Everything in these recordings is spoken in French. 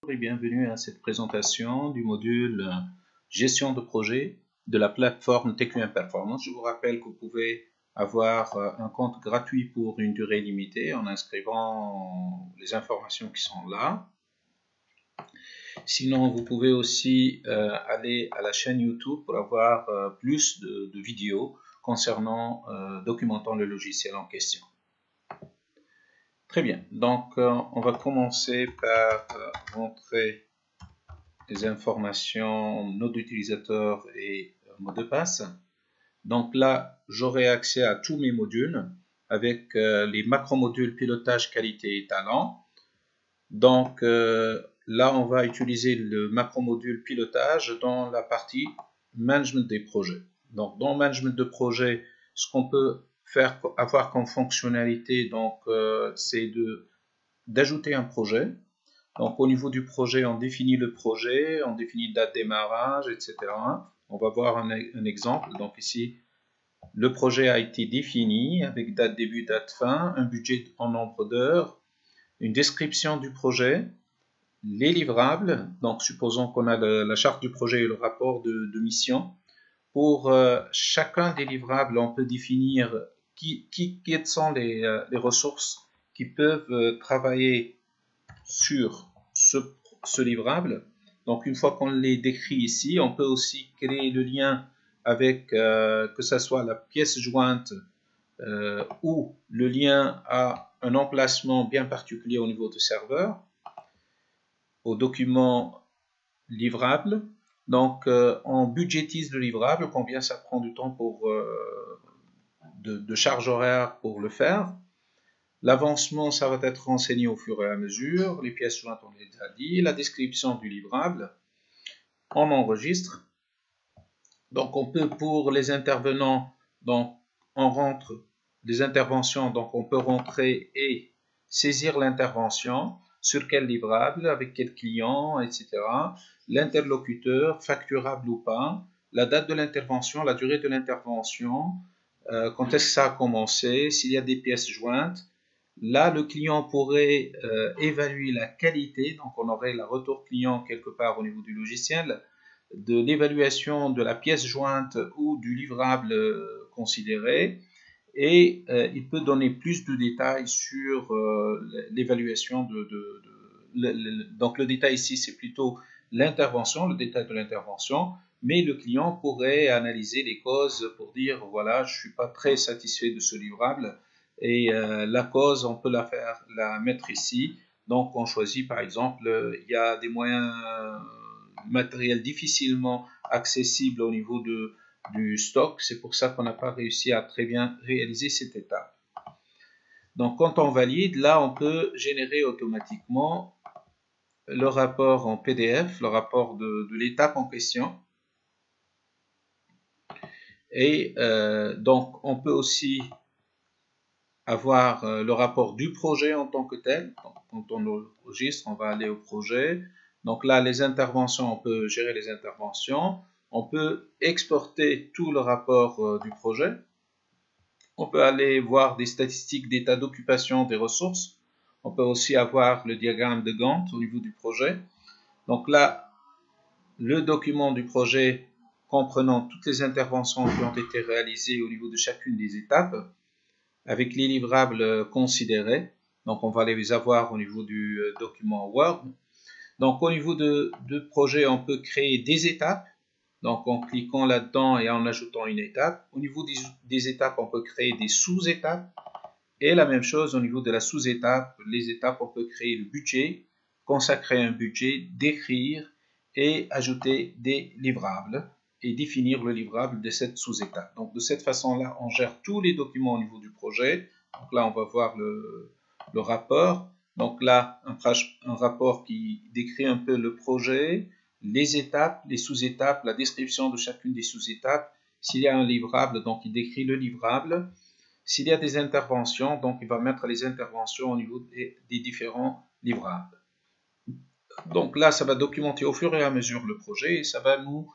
Et bienvenue à cette présentation du module gestion de projet de la plateforme TQM Performance. Je vous rappelle que vous pouvez avoir un compte gratuit pour une durée limitée en inscrivant les informations qui sont là. Sinon, vous pouvez aussi aller à la chaîne YouTube pour avoir plus de vidéos concernant documentant le logiciel en question. Très bien, donc on va commencer par montrer les informations, nom d'utilisateur et mot de passe. Donc là, j'aurai accès à tous mes modules avec les macro-modules pilotage, qualité et talent. Donc là, on va utiliser le macro-module pilotage dans la partie management des projets. Donc dans management de projet, ce qu'on peut avoir comme fonctionnalité, c'est d'ajouter un projet. Donc au niveau du projet, on définit le projet, on définit date de démarrage, etc. On va voir un exemple. Donc ici, le projet a été défini avec date début, date fin, un budget en nombre d'heures, une description du projet, les livrables. Donc supposons qu'on a la charte du projet et le rapport de mission. Pour chacun des livrables, on peut définir quelles sont les ressources qui peuvent travailler sur ce livrable. Donc une fois qu'on les décrit ici, on peut aussi créer le lien avec que ce soit la pièce jointe ou le lien à un emplacement bien particulier au niveau du serveur, au document livrable. Donc on budgétise le livrable, combien ça prend du temps pour de charge horaire pour le faire. L'avancement, ça va être renseigné au fur et à mesure. Les pièces jointes, on les a dit. La description du livrable, on enregistre. Donc, on peut, pour les intervenants, donc, on rentre des interventions. Donc, on peut rentrer et saisir l'intervention. Sur quel livrable, avec quel client, etc. L'interlocuteur, facturable ou pas. La date de l'intervention, la durée de l'intervention. Quand est-ce que ça a commencé, s'il y a des pièces jointes. Là, le client pourrait évaluer la qualité, donc on aurait la retour client quelque part au niveau du logiciel, de l'évaluation de la pièce jointe ou du livrable considéré, et il peut donner plus de détails sur l'évaluation donc le détail ici, c'est plutôt l'intervention, le détail de l'intervention, mais le client pourrait analyser les causes pour dire, voilà, je ne suis pas très satisfait de ce livrable, et la cause, on peut la mettre ici. Donc, on choisit, par exemple, il y a des moyens matériels difficilement accessibles au niveau du stock. C'est pour ça qu'on n'a pas réussi à très bien réaliser cette étape. Donc, quand on valide, là, on peut générer automatiquement le rapport en PDF, le rapport de l'étape en question. Et donc, on peut aussi avoir le rapport du projet en tant que tel. Donc, quand on enregistre, on va aller au projet. Donc là, les interventions, on peut gérer les interventions. On peut exporter tout le rapport du projet. On peut aller voir des statistiques d'état d'occupation des ressources. On peut aussi avoir le diagramme de Gantt au niveau du projet. Donc là, le document du projet comprenant toutes les interventions qui ont été réalisées au niveau de chacune des étapes, avec les livrables considérés. Donc, on va les avoir au niveau du document Word. Donc, au niveau de projet, on peut créer des étapes. Donc, en cliquant là-dedans et en ajoutant une étape. Au niveau des étapes, on peut créer des sous-étapes. Et la même chose au niveau de la sous-étape. Les étapes, on peut créer le budget, consacrer un budget, décrire et ajouter des livrables et définir le livrable de cette sous-étape. Donc, de cette façon-là, on gère tous les documents au niveau du projet. Donc là, on va voir le rapport. Donc là, un rapport qui décrit un peu le projet, les étapes, les sous-étapes, la description de chacune des sous-étapes. S'il y a un livrable, donc il décrit le livrable. S'il y a des interventions, donc il va mettre les interventions au niveau des différents livrables. Donc là, ça va documenter au fur et à mesure le projet et ça va nous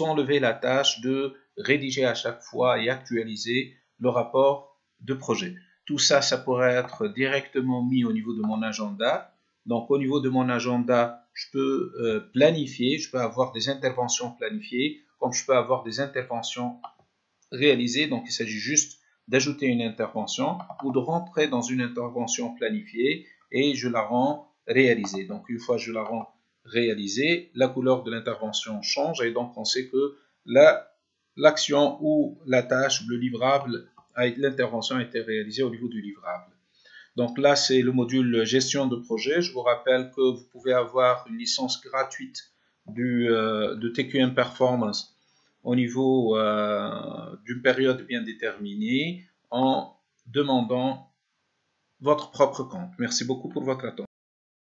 enlever la tâche de rédiger à chaque fois et actualiser le rapport de projet. Tout ça, ça pourrait être directement mis au niveau de mon agenda. Donc au niveau de mon agenda, je peux planifier, je peux avoir des interventions planifiées, comme je peux avoir des interventions réalisées. Donc il s'agit juste d'ajouter une intervention ou de rentrer dans une intervention planifiée et je la rends réalisée. Donc une fois que je la rends réalisée, la couleur de l'intervention change et donc on sait que l'action ou la tâche, le livrable, l'intervention a été réalisée au niveau du livrable. Donc là, c'est le module gestion de projet. Je vous rappelle que vous pouvez avoir une licence gratuite de TQM Performance au niveau d'une période bien déterminée en demandant votre propre compte. Merci beaucoup pour votre attention.